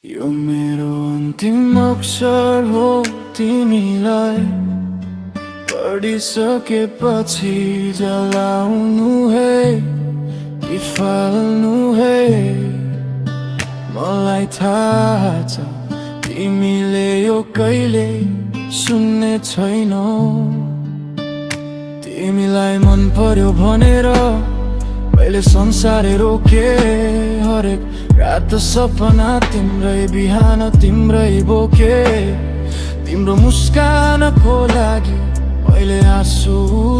यो मेरो अन्तिम अक्षर हो तिमीलाई पढिसकेपछि जलाउनु है कि फाल्नु है। मलाई थाहा छ तिमीले यो कहिले सुन्ने छैनौ। तिमीलाई मन पर्यो भनेर मैले संसारै रोके। हरेक रात सपना तिम्रै बिहान तिम्रै बोके। तिम्रो मुस्कानको लागि मैले आँसु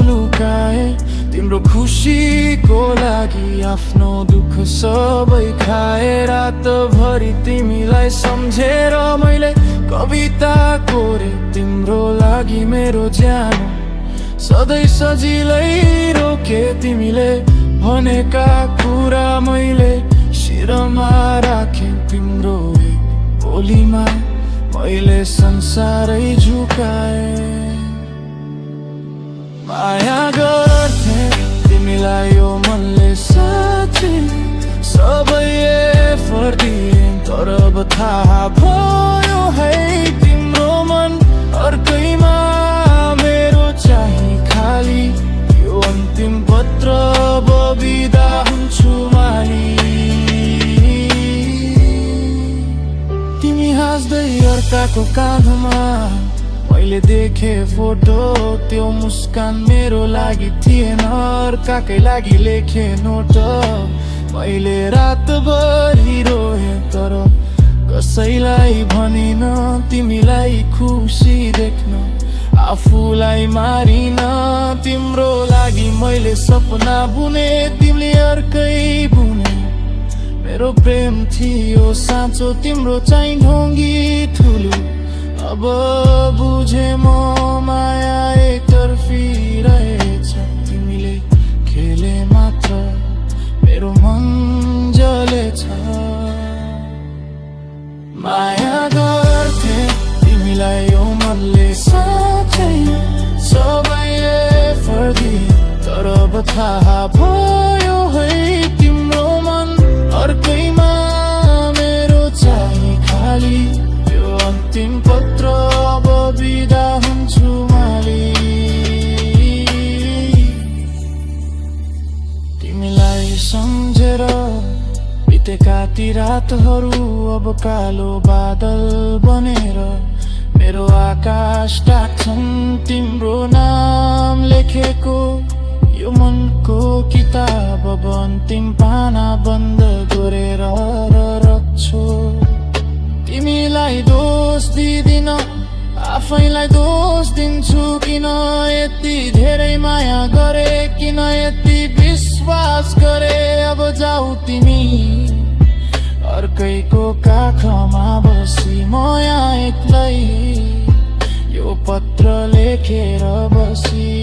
लुकाए। तिम्रो खुसीको लागि आफ्नो दुःख सबै खाए। रातभरि तिमीलाई सम्झेर मैले कविता कोरे। तिम्रो लागि मेरो ज्यान सधैँ सजिलै रोके। तिमीले भनेका कुरा मैले शिरमा राखे। तिम्रो एक बोलीमा मैले संसारै झुकाए। माया गर्थे तिमीलाई यो मनले साँच्चै सबै फर्दिए। तर अब थाहा भयो है तिम्रो मन अर्कैमा मेरो चाहिँ खाली। यो अन्तिम पत्र अब बिदा हुन्छु माली। तिमी हाँस्दै अर्काको काँधमा मैले देखे फोटो। त्यो मुस्कान मेरो लागि थिएन अर्काकै लागि लेखे नोट। मैले रातभरि रोए तर कसैलाई भनिन। तिमीलाई खुसी देख्न आफूलाई मारिन। तिम्रो लागि मैले सपना बुने तिमीले अर्कै बुने। मेरो प्रेम थियो साँचो तिम्रो चाहिँ ढोंगी ठुलो। अब बुझे म माया एकतर्फी रहेछ। तिमीले खेले मात्र मेरो मन जलेछ। माया गर्थे तिमीलाई यो मनले साँच्चै सबै फर्दिए। तर अब थाहा भयो है तिम्रो मन अर्कैमा मेरो चाहिँ खाली। यो अन्तिम पत्र अब बिदा हुन्छु माली। तिमीलाई सम्झेर बितेका ती रातहरू अब कालो बादल बनेर मेरो आकाश ढाक्छन्। तिम्रो नाम लेखेको यो मनको किताब अब अन्तिम पाना बन्द गरेर राख्छु। तिमीलाई दोष दिदिन आफैलाई दोष दिन्छु। किन यति धेरै माया गरे किन यति विश्वास गरे। अब जाऊ तिमी अर्कैको काखमा बसी म यहाँ एक्लै यो पत्र लेखेर बसी।